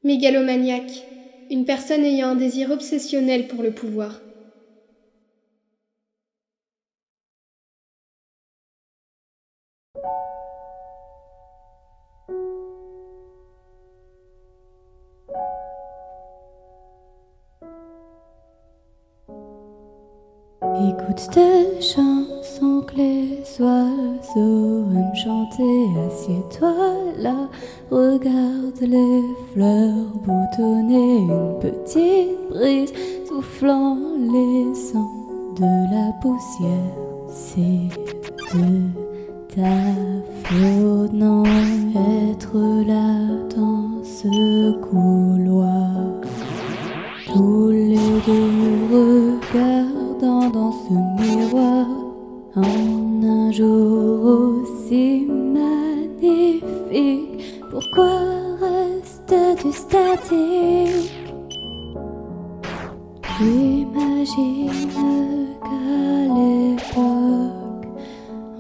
Mégalomaniaque. Une personne ayant un désir obsessionnel pour le pouvoir. Écoute cette chanson que les oiseaux aiment chanter. Assieds-toi là, regarde les fleurs boutonner. Une petite brise soufflant, laissant de la poussière. C'est de ta faute, non, être là dans ce couloir. Tous les deux regardant dans ce miroir, en un jour aussi magnifique, pourquoi restes-tu statique? Imagine qu'à l'époque,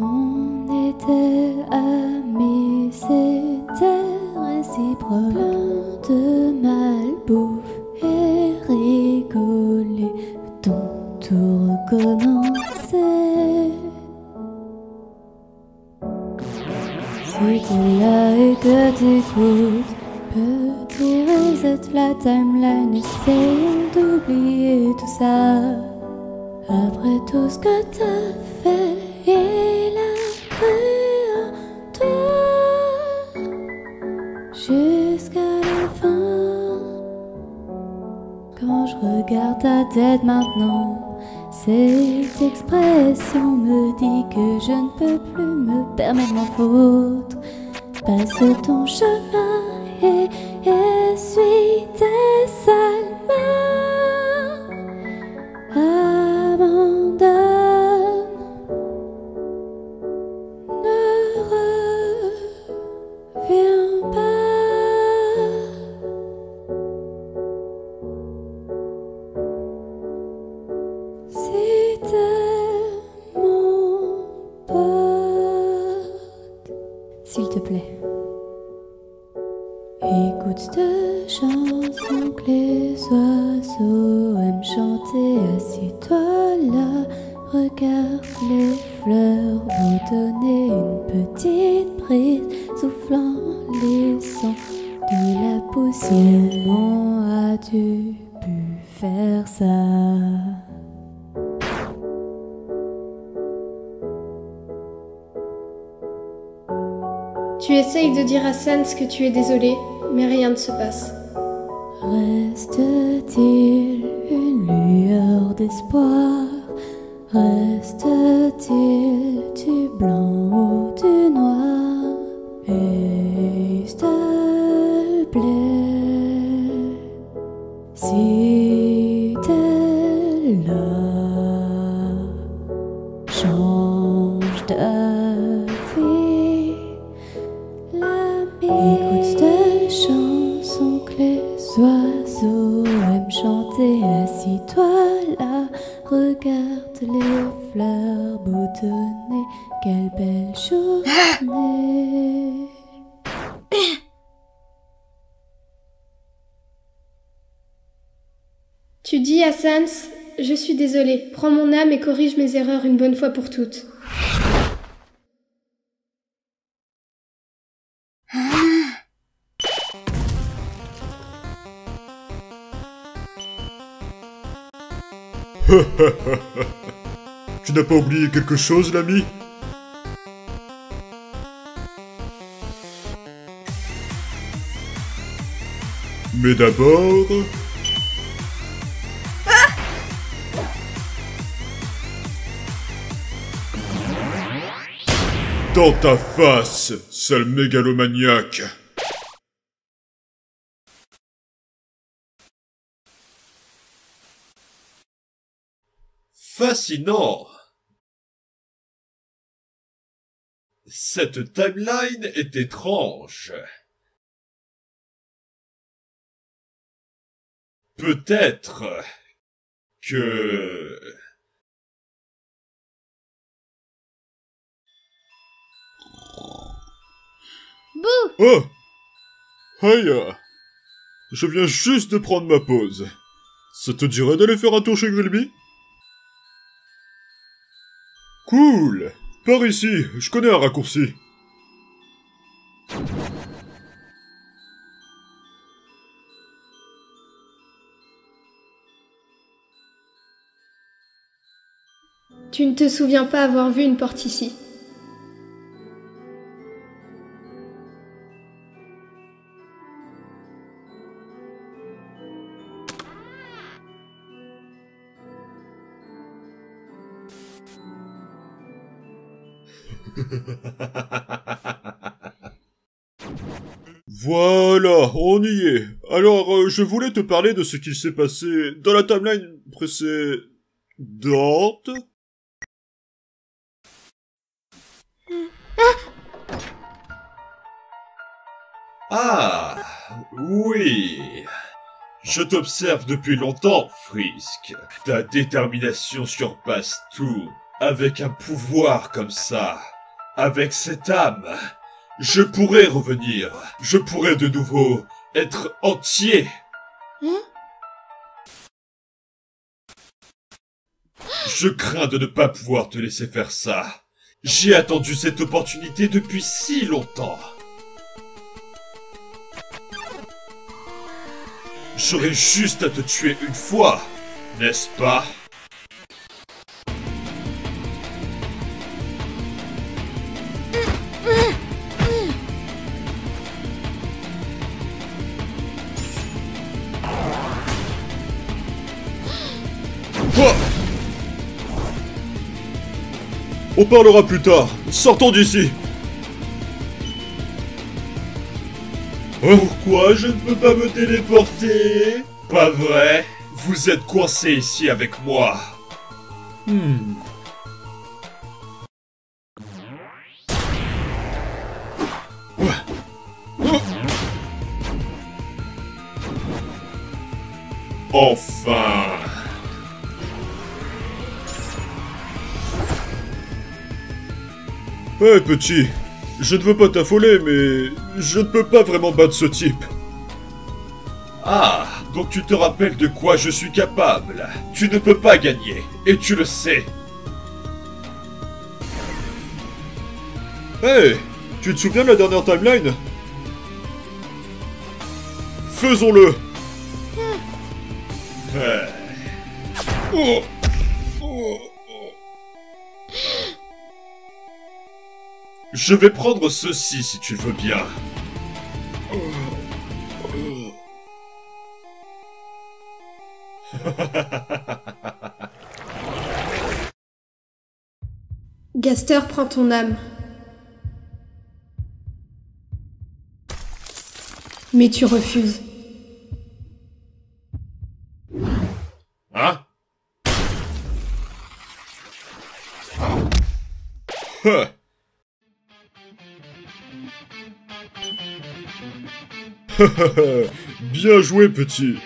on était amis, c'était réciproque. Plein de malbouffe et rigoler, peut-on tout recommencer? Si t'es là et que t'écoutes, petit reset la timeline, essaye d'oublier tout ça. Après tout ce que t'as fait, il a cru en toi jusqu'à la fin. Quand je regarde ta tête maintenant, cette expression me dit que je ne peux plus me permettre m'en foutre. Passe ton chemin et essuie tes sales mains. Abandonne, ne reviens pas. Si t'es mon pote, s'il te plaît, écoute cette chanson que les oiseaux aiment chanter. Assieds-toi là, regarde les fleurs boutonner. Une petite brise soufflant, laissant de la poussière. Comment as-tu pu faire ça? Tu essayes de dire à Sans que tu es désolé, mais rien ne se passe. Reste-t-il une lueur d'espoir? Reste-t-il du blanc ou du noir? Et s'il te plaît, si t'es là, change d'avis. Écoute cette chanson que les oiseaux aiment chanter. Assis-toi là, regarde les fleurs boutonner. Quelle belle journée. Tu dis à Sans, je suis désolé, prends mon âme et corrige mes erreurs une bonne fois pour toutes. Tu n'as pas oublié quelque chose, l'ami? Mais d'abord... Dans ta face, sale mégalomaniaque! Fascinant! Cette timeline est étrange. Peut-être que... Bouh! Oh! Aïe! Je viens juste de prendre ma pause. Ça te dirait d'aller faire un tour chez Grillby? Cool! Par ici, je connais un raccourci. Tu ne te souviens pas avoir vu une porte ici. Voilà, on y est. Alors, je voulais te parler de ce qu'il s'est passé dans la timeline précédente. Ah, oui. Je t'observe depuis longtemps, Frisk. Ta détermination surpasse tout. Avec un pouvoir comme ça, avec cette âme, je pourrais revenir. Je pourrais de nouveau être entier. Je crains de ne pas pouvoir te laisser faire ça. J'ai attendu cette opportunité depuis si longtemps. J'aurais juste à te tuer une fois, n'est-ce pas? Quoi? On parlera plus tard. Sortons d'ici. Pourquoi je ne peux pas me téléporter? Pas vrai? Vous êtes coincé ici avec moi. Enfin. Hé, petit. Je ne veux pas t'affoler, mais je ne peux pas vraiment battre ce type. Ah, donc tu te rappelles de quoi je suis capable. Tu ne peux pas gagner, et tu le sais. Hé, tu te souviens de la dernière timeline? Faisons-le. Oh. Je vais prendre ceci si tu le veux bien. Gaster prend ton âme. Mais tu refuses. Hein? Bien joué, petit.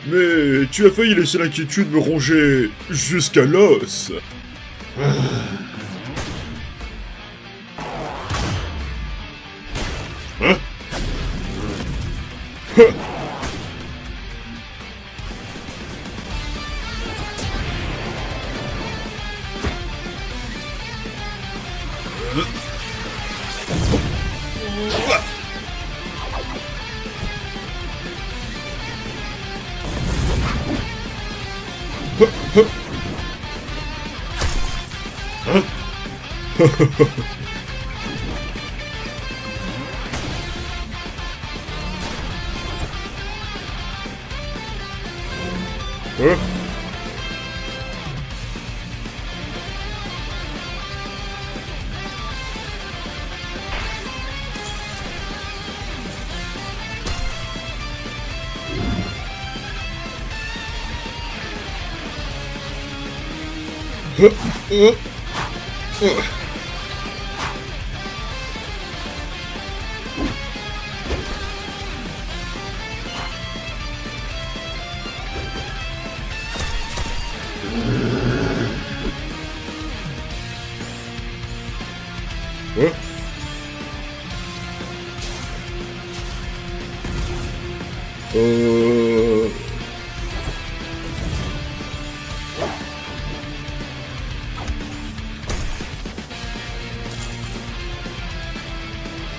Mais tu as failli laisser l'inquiétude me ronger jusqu'à l'os. Hein?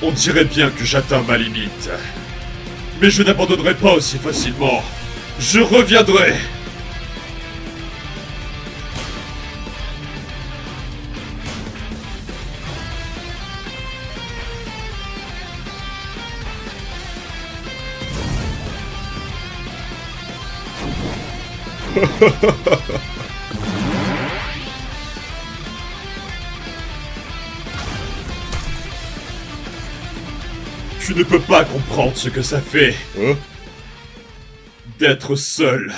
On dirait bien que j'atteins ma limite. Mais je n'abandonnerai pas aussi facilement. Je reviendrai. Tu ne peux pas comprendre ce que ça fait. Hein? D'être seul.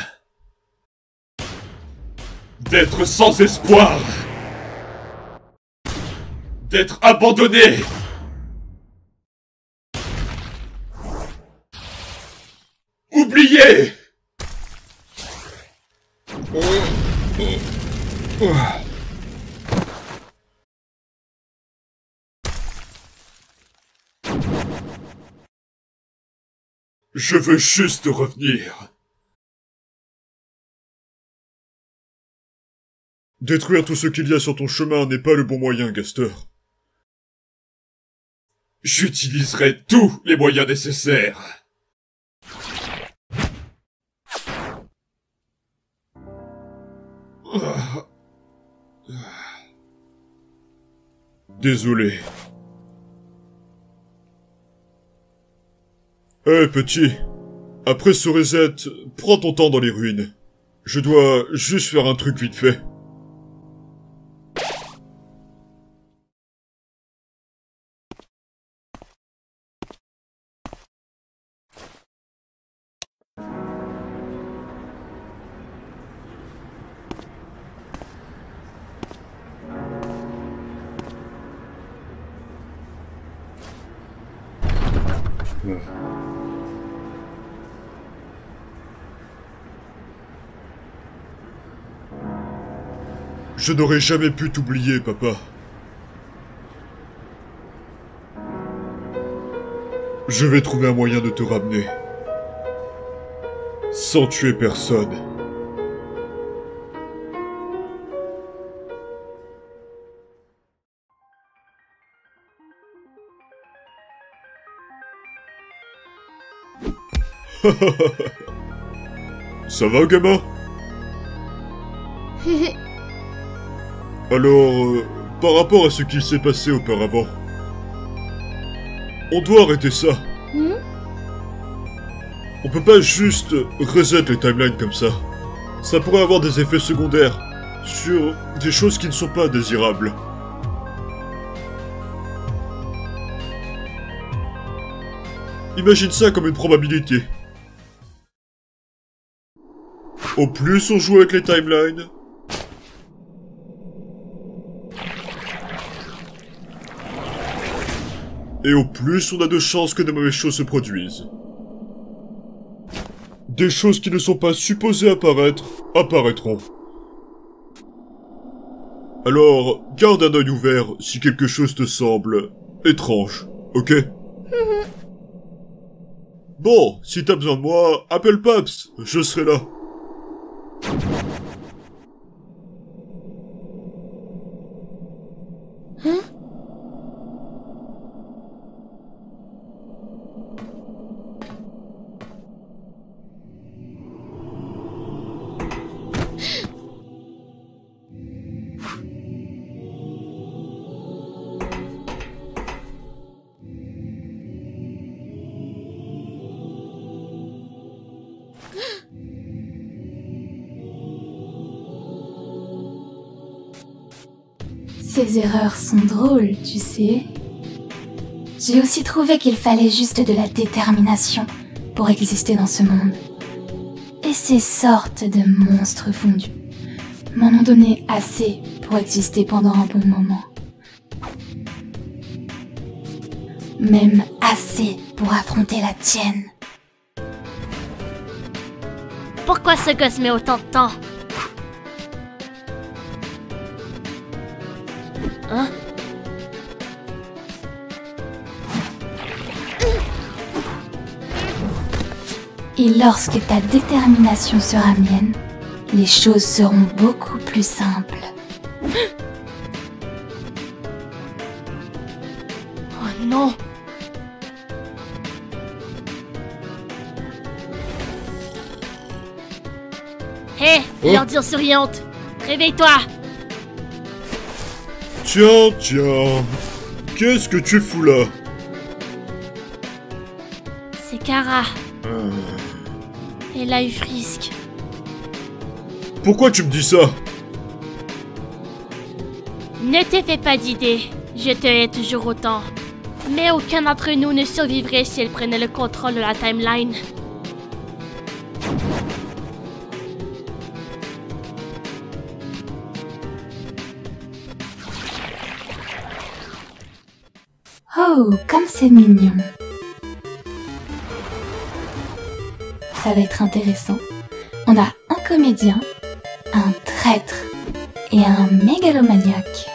D'être sans espoir. D'être abandonné. Oublié. Je veux juste revenir. Détruire tout ce qu'il y a sur ton chemin n'est pas le bon moyen, Gaster. J'utiliserai tous les moyens nécessaires. Désolé. Hé, petit. Après ce reset, prends ton temps dans les ruines. Je dois juste faire un truc vite fait. Je n'aurais jamais pu t'oublier, papa. Je vais trouver un moyen de te ramener. Sans tuer personne. Ça va, gamin? Alors, par rapport à ce qui s'est passé auparavant, on doit arrêter ça. On peut pas juste reset les timelines comme ça. Ça pourrait avoir des effets secondaires sur des choses qui ne sont pas désirables. Imagine ça comme une probabilité. Au plus on joue avec les timelines, et au plus on a de chances que de mauvaises choses se produisent. Des choses qui ne sont pas supposées apparaître, apparaîtront. Alors, garde un œil ouvert si quelque chose te semble étrange, ok? Bon, si t'as besoin de moi, appelle Paps, je serai là. Ces erreurs sont drôles, tu sais. J'ai aussi trouvé qu'il fallait juste de la détermination pour exister dans ce monde. Et ces sortes de monstres fondus m'en ont donné assez pour exister pendant un bon moment. Même assez pour affronter la tienne. Pourquoi ce gosse met autant de temps? Hein? Et lorsque ta détermination sera mienne, les choses seront beaucoup plus simples. Oh non! Hé, Oh. l'ordure souriante. Réveille-toi. Tiens, tiens. Qu'est-ce que tu fous là? C'est Kara. Euh, Elle a eu Frisk. Pourquoi tu me dis ça? Ne te fais pas d'idées. Je te hais toujours autant. Mais aucun d'entre nous ne survivrait si elle prenait le contrôle de la timeline. Oh, comme c'est mignon. Ça va être intéressant. On a un comédien, un traître et un mégalomaniaque.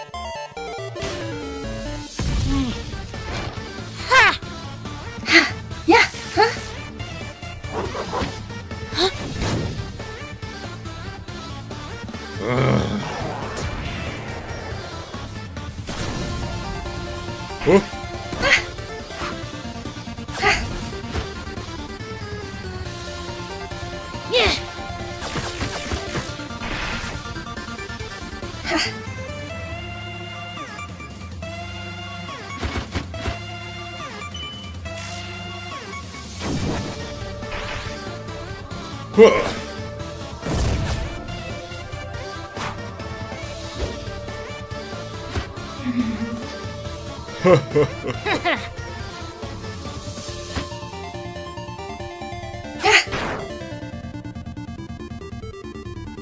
Oh. Ah.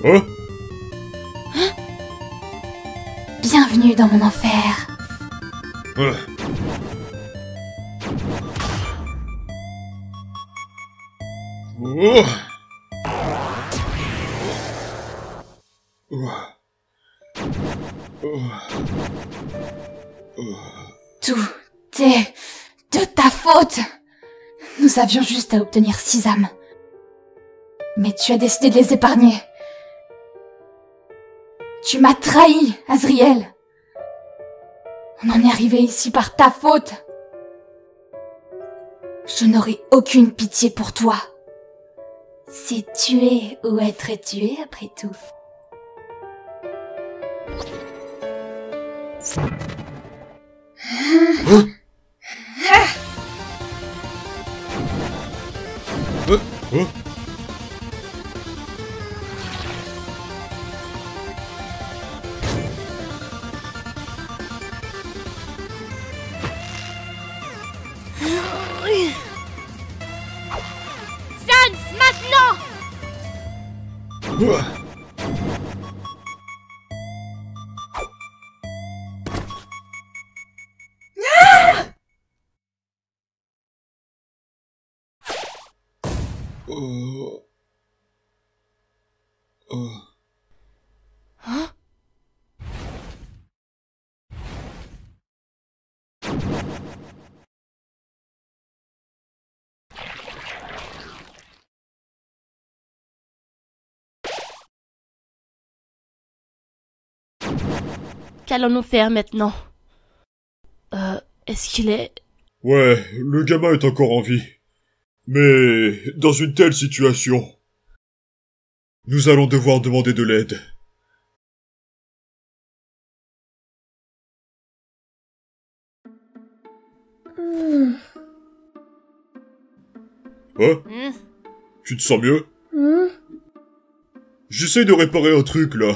Oh. Bienvenue dans mon enfer. Ah. Oh. Tout est de ta faute. Nous avions juste à obtenir 6 âmes. Mais tu as décidé de les épargner. Tu m'as trahi, Azriel. On en est arrivé ici par ta faute. Je n'aurai aucune pitié pour toi. C'est tuer ou être tué après tout. Oh. Sans, maintenant! Ah. Oh. Oh. Qu'allons-nous faire maintenant? Est-ce qu'il est... Ouais, le gamin est encore en vie. Mais dans une telle situation, nous allons devoir demander de l'aide. Hein? Hmm? Tu te sens mieux? J'essaye de réparer un truc, là.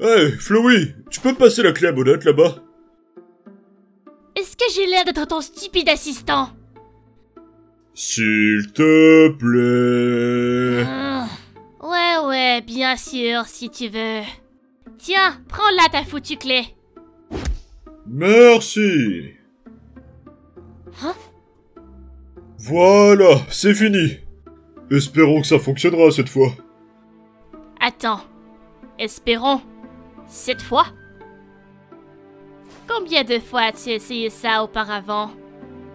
Hey, Flowey, tu peux me passer la clé à molette, là-bas? Est-ce que j'ai l'air d'être ton stupide assistant? S'il te plaît... Ouais, bien sûr, si tu veux. Tiens, prends-la ta foutue clé. Merci. Hein? Voilà, c'est fini. Espérons que ça fonctionnera cette fois. Attends. Espérons. Cette fois? Combien de fois as-tu essayé ça auparavant?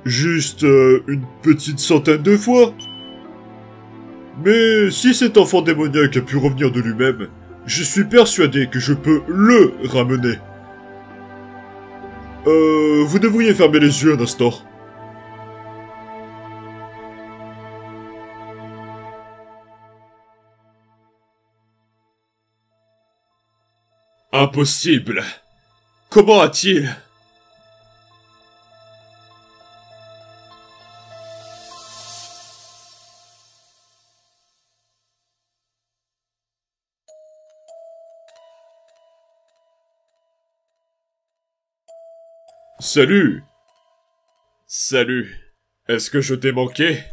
Juste une petite centaine de fois. Mais si cet enfant démoniaque a pu revenir de lui-même, je suis persuadé que je peux le ramener. Vous devriez fermer les yeux un instant. Impossible. Comment a-t-il... Salut! Salut. Est-ce que je t'ai manqué?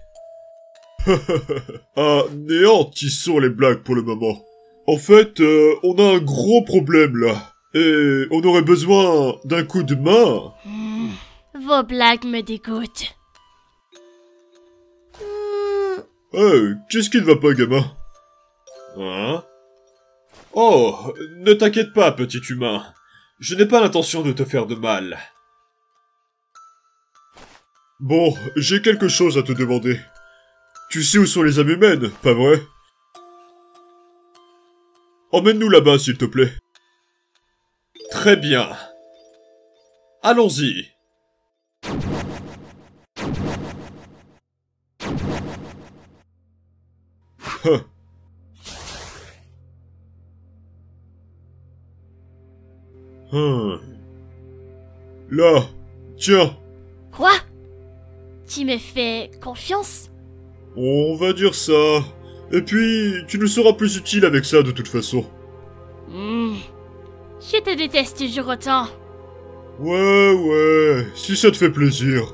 Anéantissons les blagues pour le moment. En fait, on a un gros problème là. Et on aurait besoin d'un coup de main. Vos blagues me dégoûtent. Qu'est-ce qui ne va pas, gamin? Hein? Oh, ne t'inquiète pas, petit humain. Je n'ai pas l'intention de te faire de mal. Bon, j'ai quelque chose à te demander. Tu sais où sont les Amumènes, pas vrai? Emmène-nous là-bas, s'il te plaît. Très bien. Allons-y. Là, tiens. Quoi? Tu me fais confiance? On va dire ça. Et puis, tu nous seras plus utile avec ça de toute façon. Je te déteste toujours autant. Ouais, si ça te fait plaisir.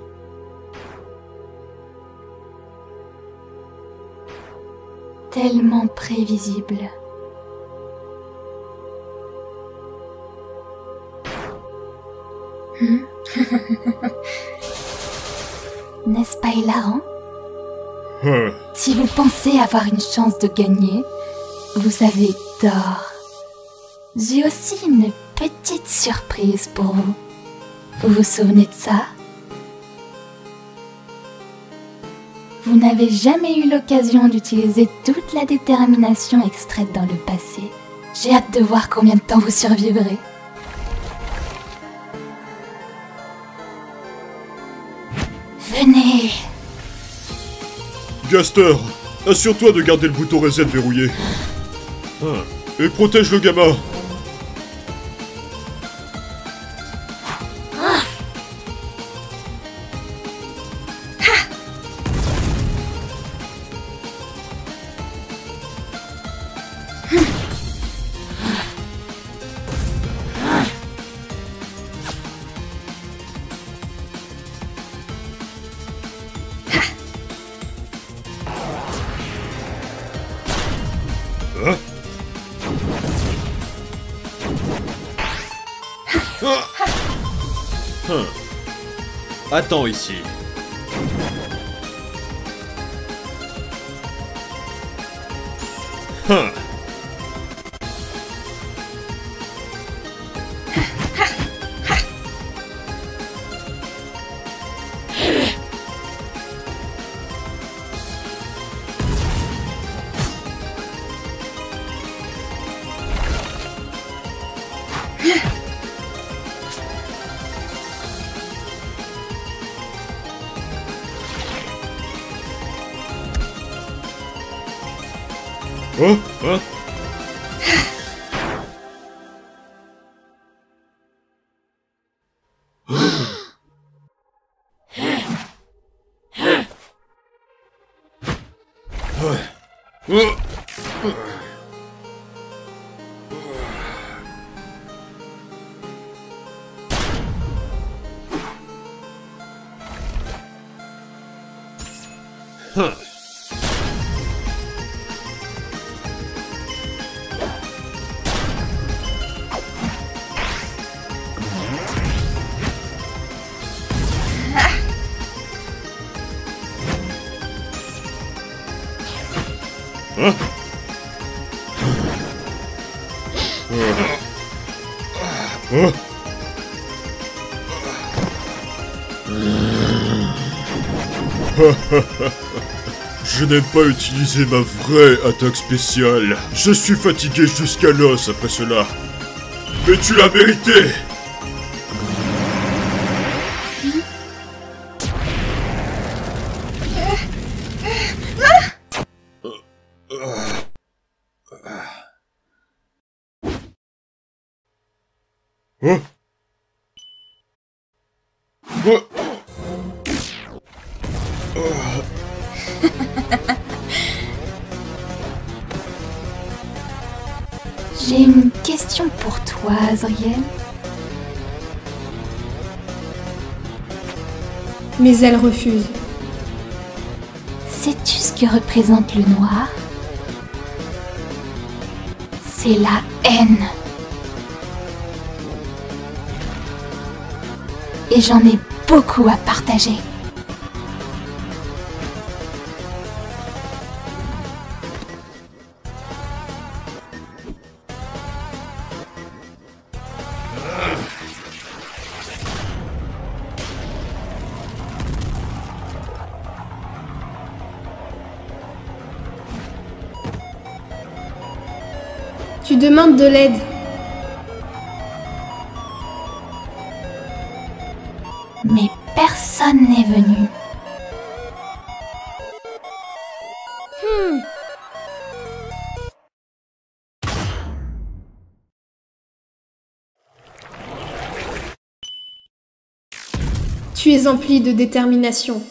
Tellement prévisible. N'est-ce pas hilarant? Si vous pensez avoir une chance de gagner, vous avez tort. J'ai aussi une petite surprise pour vous. Vous vous souvenez de ça? Vous n'avez jamais eu l'occasion d'utiliser toute la détermination extraite dans le passé. J'ai hâte de voir combien de temps vous survivrez. Venez! Gaster, assure-toi de garder le bouton reset verrouillé. Et protège le gamin. Attends ici. Je n'aime pas utiliser ma vraie attaque spéciale. Je suis fatigué jusqu'à l'os après cela. Mais tu l'as mérité! Hein? Hein? J'ai une question pour toi, Azriel. Mais elle refuse. Sais-tu ce que représente le noir? C'est la haine. Et j'en ai beaucoup à partager. Tu demandes de l'aide. Mais personne n'est venu. Tu es empli de détermination.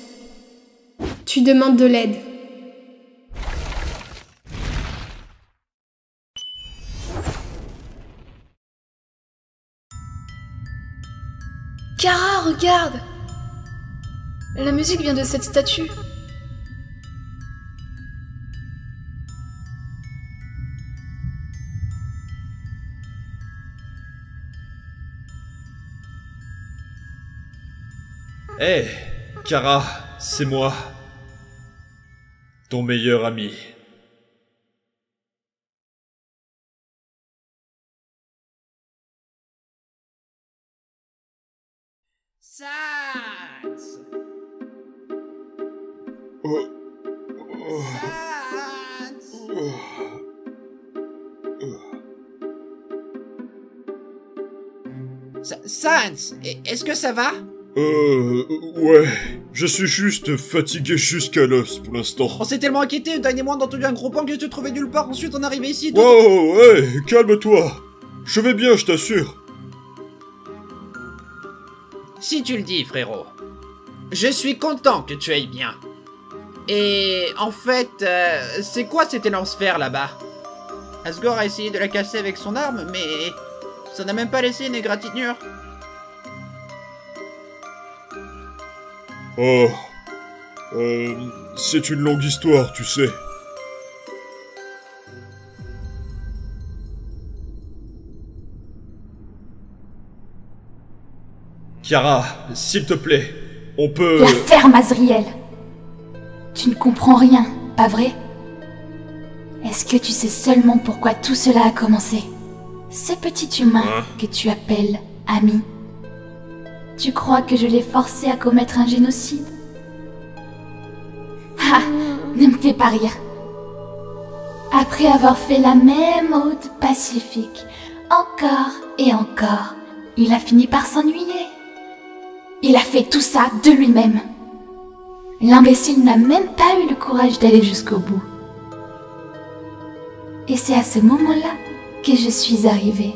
Tu demandes de l'aide. Kara, regarde! La musique vient de cette statue. Hé, Kara, c'est moi. Ton meilleur ami. Sans! Sans, est-ce que ça va? Ouais. Je suis juste fatigué jusqu'à l'os pour l'instant. On s'est tellement inquiété, Dan et moi on a entendu un gros pan que je te trouvais nulle part, ensuite on est arrivé ici. Wow, ouais, calme-toi. Je vais bien, je t'assure. Si tu le dis, frérot. Je suis content que tu ailles bien. Et en fait, c'est quoi cet élan-sphère là-bas? Asgore a essayé de la casser avec son arme, mais ça n'a même pas laissé une égratignure. Oh. C'est une longue histoire, tu sais. Kara, s'il te plaît, on peut... La ferme, Azriel! Tu ne comprends rien, pas vrai? Est-ce que tu sais seulement pourquoi tout cela a commencé? Ce petit humain que tu appelles ami. Tu crois que je l'ai forcé à commettre un génocide? Ah, ne me fais pas rire. Après avoir fait la même route pacifique, encore et encore, il a fini par s'ennuyer. Il a fait tout ça de lui-même. L'imbécile n'a même pas eu le courage d'aller jusqu'au bout. Et c'est à ce moment-là que je suis arrivée.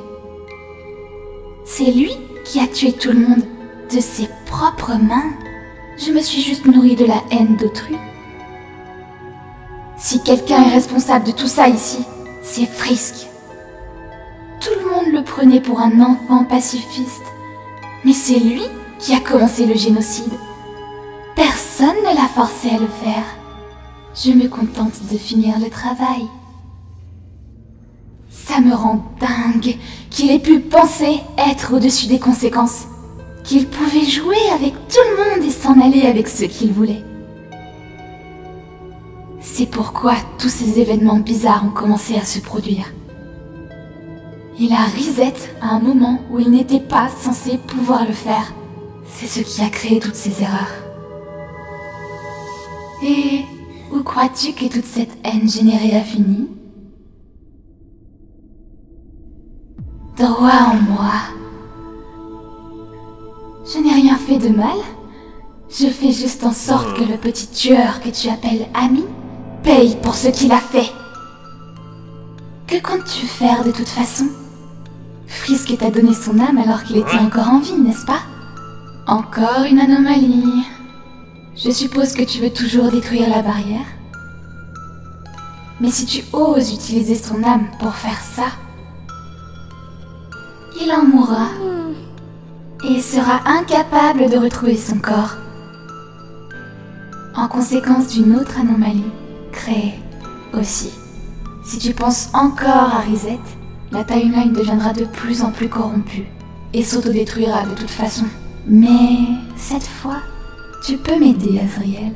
C'est lui qui a tué tout le monde de ses propres mains. Je me suis juste nourrie de la haine d'autrui. Si quelqu'un est responsable de tout ça ici, c'est Frisk. Tout le monde le prenait pour un enfant pacifiste. Mais c'est lui qui a commencé le génocide. Personne ne l'a forcé à le faire. Je me contente de finir le travail. Ça me rend dingue qu'il ait pu penser être au-dessus des conséquences. Qu'il pouvait jouer avec tout le monde et s'en aller avec ce qu'il voulait. C'est pourquoi tous ces événements bizarres ont commencé à se produire. Il a reset à un moment où il n'était pas censé pouvoir le faire. C'est ce qui a créé toutes ces erreurs. Et où crois-tu que toute cette haine générée a fini? Droit en moi. Je n'ai rien fait de mal. Je fais juste en sorte que le petit tueur que tu appelles ami paye pour ce qu'il a fait. Que comptes-tu faire de toute façon? Frisk t'a donné son âme alors qu'il était encore en vie, n'est-ce pas? Encore une anomalie. Je suppose que tu veux toujours détruire la barrière. Mais si tu oses utiliser son âme pour faire ça, il en mourra et sera incapable de retrouver son corps. En conséquence d'une autre anomalie créée aussi. Si tu penses encore à Reset, la timeline deviendra de plus en plus corrompue et s'autodétruira de toute façon. Mais cette fois, tu peux m'aider, Azriel.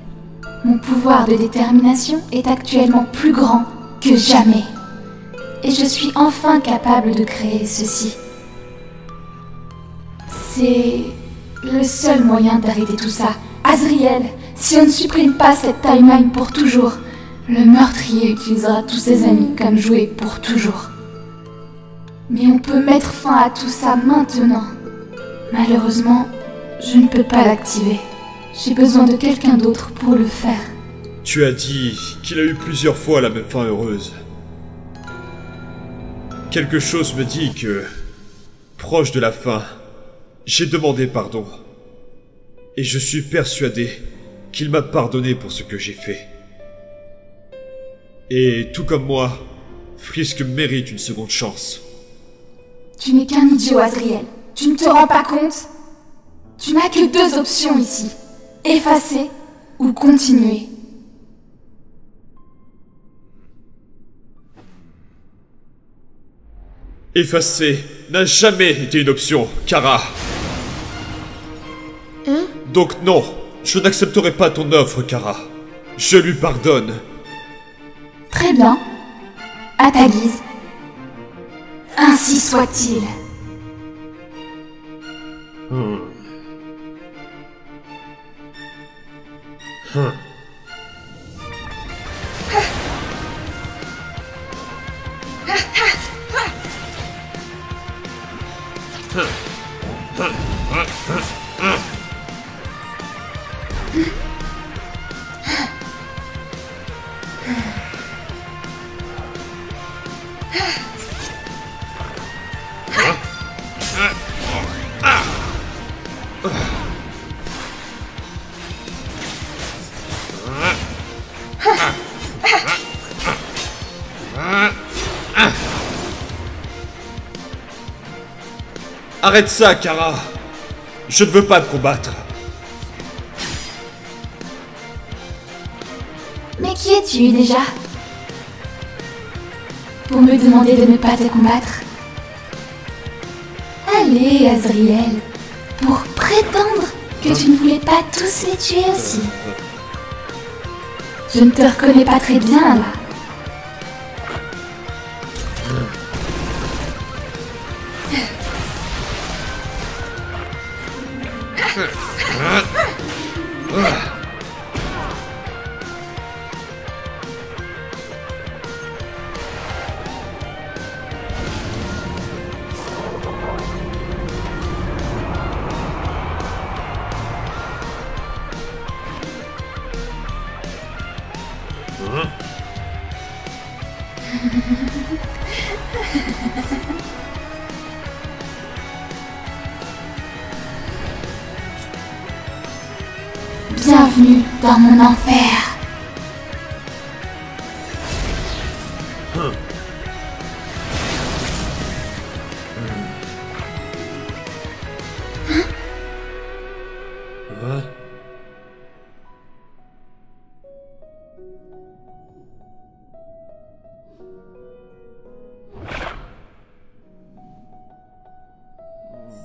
Mon pouvoir de détermination est actuellement plus grand que jamais. Et je suis enfin capable de créer ceci. C'est le seul moyen d'arrêter tout ça. Azriel, si on ne supprime pas cette timeline pour toujours, le meurtrier utilisera tous ses amis comme jouets pour toujours. Mais on peut mettre fin à tout ça maintenant. Malheureusement, je ne peux pas l'activer. J'ai besoin de quelqu'un d'autre pour le faire. Tu as dit qu'il a eu plusieurs fois la même fin heureuse. Quelque chose me dit que, proche de la fin, j'ai demandé pardon. Et je suis persuadé qu'il m'a pardonné pour ce que j'ai fait. Et tout comme moi, Frisk mérite une seconde chance. Tu n'es qu'un idiot, Azriel. Tu ne te rends pas compte? Tu n'as que deux options ici. Effacer ou continuer. Effacer n'a jamais été une option, Kara. Hein? Donc non, je n'accepterai pas ton offre, Kara. Je lui pardonne. Très bien. À ta guise. Ainsi soit-il. Arrête ça, Kara. Je ne veux pas te combattre. Mais qui es-tu déjà? Pour me demander de ne pas te combattre? Allez, Azriel. Pour prétendre que tu ne voulais pas tous les tuer aussi. Je ne te reconnais pas très bien là. Bienvenue dans mon enfer.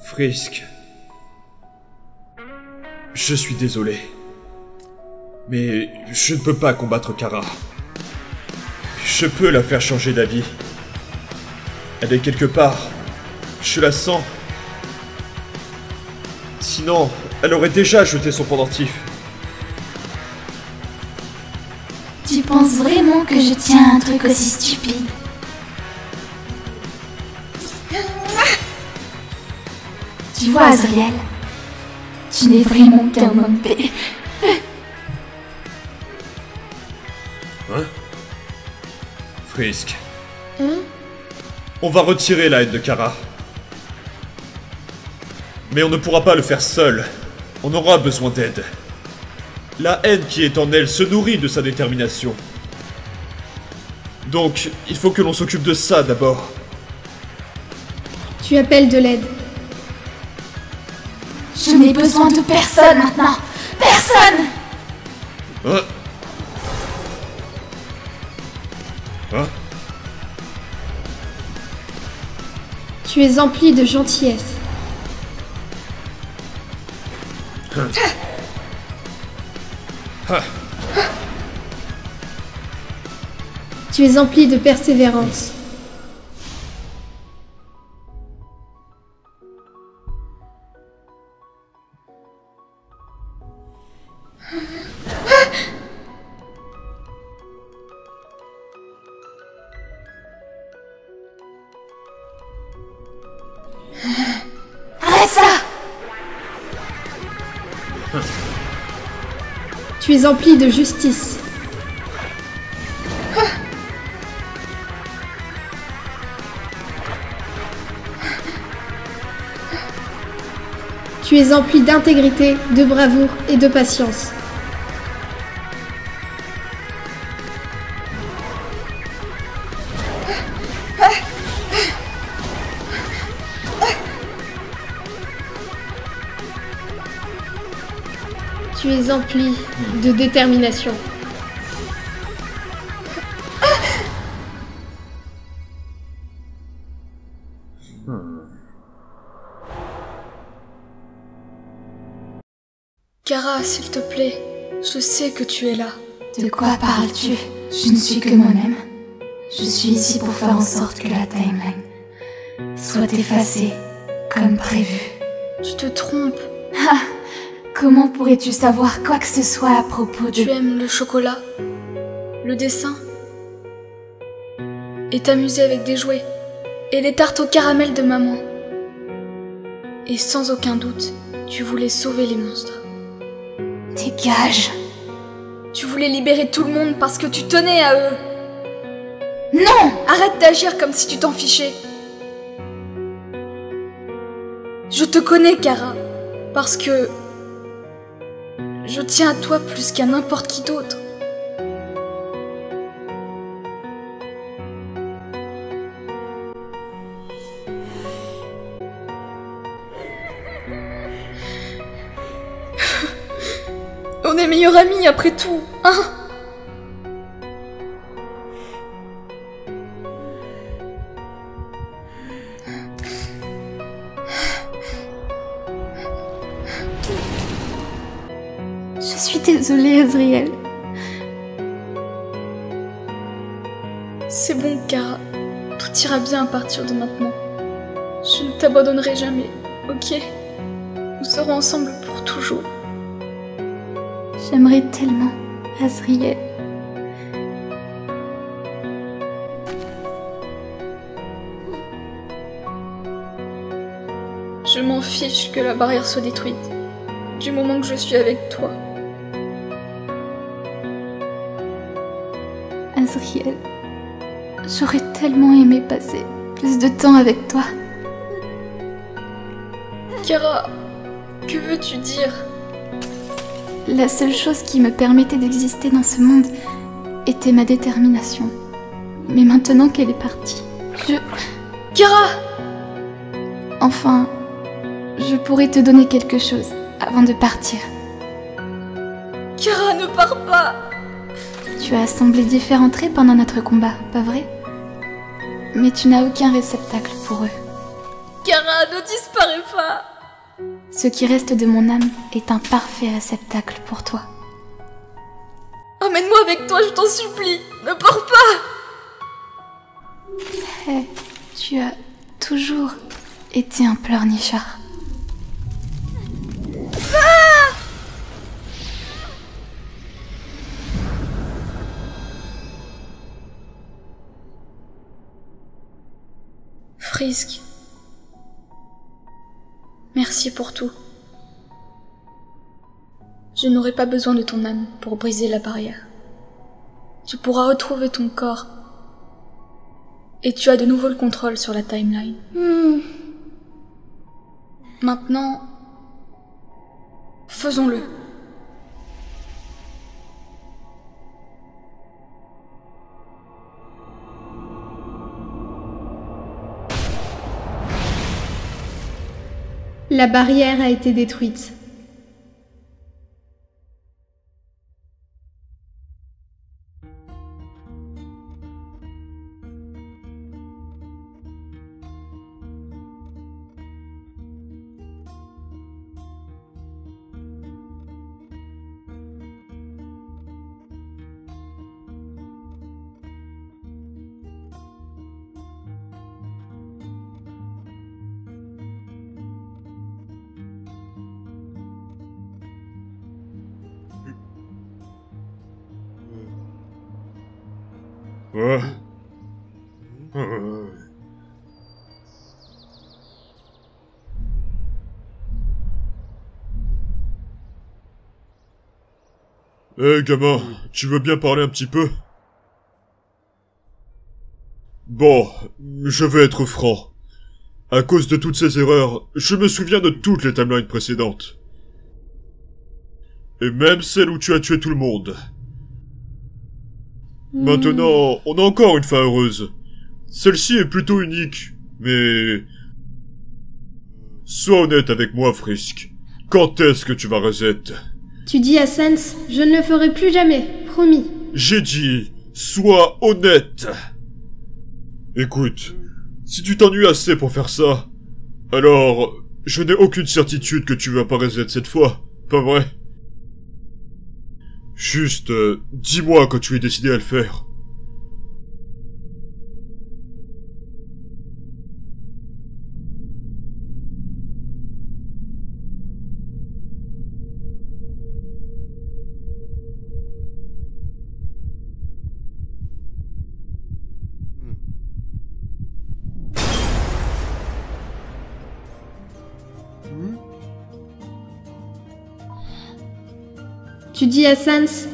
Frisk. Je suis désolé. Mais je ne peux pas combattre Kara. Je peux la faire changer d'avis. Elle est quelque part. Je la sens. Sinon, elle aurait déjà jeté son pendentif. Tu penses vraiment que je tiens à un truc aussi stupide? Tu vois, Azriel, tu n'es vraiment qu'un homme paix. Hein? Frisk. Hein? On va retirer la haine de Kara. Mais on ne pourra pas le faire seul. On aura besoin d'aide. La haine qui est en elle se nourrit de sa détermination. Donc, il faut que l'on s'occupe de ça d'abord. Tu appelles de l'aide. Je n'ai besoin de personne maintenant. Personne! Hein? Hein? Tu es empli de gentillesse. Tu es empli de persévérance. Arrête ça! Tu es empli de justice. Tu es empli d'intégrité, de bravoure et de patience. Tu es empli de détermination. Kara, s'il te plaît, je sais que tu es là. De quoi parles-tu? Je ne suis que moi-même. Je suis ici pour faire en sorte que la timeline soit effacée, comme prévu. Tu te trompes. Ah! Comment pourrais-tu savoir quoi que ce soit à propos de... Tu aimes le chocolat, le dessin, et t'amuser avec des jouets, et les tartes au caramel de maman. Et sans aucun doute, tu voulais sauver les monstres. Dégage! Tu voulais libérer tout le monde parce que tu tenais à eux. Non! Arrête d'agir comme si tu t'en fichais. Je te connais, Kara, parce que je tiens à toi plus qu'à n'importe qui d'autre. On est meilleurs amis après tout, hein? Je suis désolée, Azriel. C'est bon, Kara. Tout ira bien à partir de maintenant. Je ne t'abandonnerai jamais, ok? Nous serons ensemble pour toujours. J'aimerais tellement, Azriel. Je m'en fiche que la barrière soit détruite, du moment que je suis avec toi. Azriel, j'aurais tellement aimé passer plus de temps avec toi. Kara, que veux-tu dire? La seule chose qui me permettait d'exister dans ce monde était ma détermination. Mais maintenant qu'elle est partie, Kara! Enfin, je pourrais te donner quelque chose avant de partir. Kara, ne pars pas! Tu as semblé différentée pendant notre combat, pas vrai? Mais tu n'as aucun réceptacle pour eux. Kara, ne disparais pas! Ce qui reste de mon âme est un parfait réceptacle pour toi. Emmène-moi avec toi, je t'en supplie! Ne pars pas! Hé, tu as toujours été un pleurnichard. Frisk. Merci pour tout. Je n'aurai pas besoin de ton âme pour briser la barrière. Tu pourras retrouver ton corps. Et tu as de nouveau le contrôle sur la timeline. Maintenant, faisons-le. La barrière a été détruite. Hé gamin, tu veux bien parler un petit peu? Bon, je vais être franc. À cause de toutes ces erreurs, je me souviens de toutes les timelines précédentes. Et même celle où tu as tué tout le monde. Maintenant, on a encore une fin heureuse. Celle-ci est plutôt unique, mais... Sois honnête avec moi, Frisk. Quand est-ce que tu vas reset? Tu dis à Sans, je ne le ferai plus jamais, promis. J'ai dit, sois honnête. Écoute, si tu t'ennuies assez pour faire ça, alors, je n'ai aucune certitude que tu vas pas reset cette fois, pas vrai? Juste, dis-moi quand tu es décidé à le faire. Tu dis à Sans,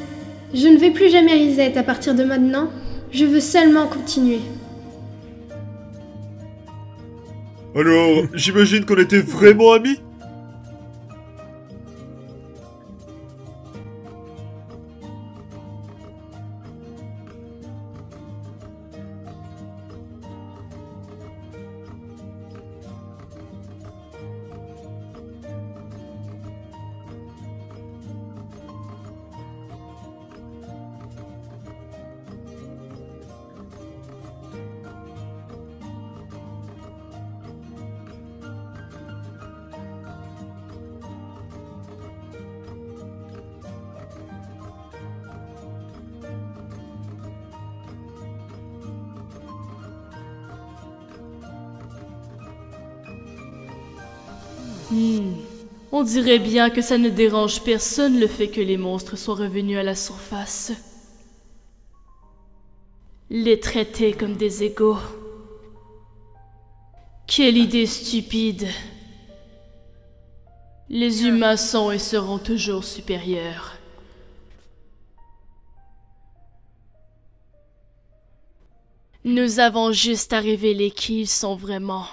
je ne vais plus jamais reset à partir de maintenant, je veux seulement continuer. Alors, j'imagine qu'on était vraiment amis? On dirait bien que ça ne dérange personne le fait que les monstres soient revenus à la surface. Les traiter comme des égaux. Quelle idée stupide. Les humains sont et seront toujours supérieurs. Nous avons juste à révéler qui ils sont vraiment.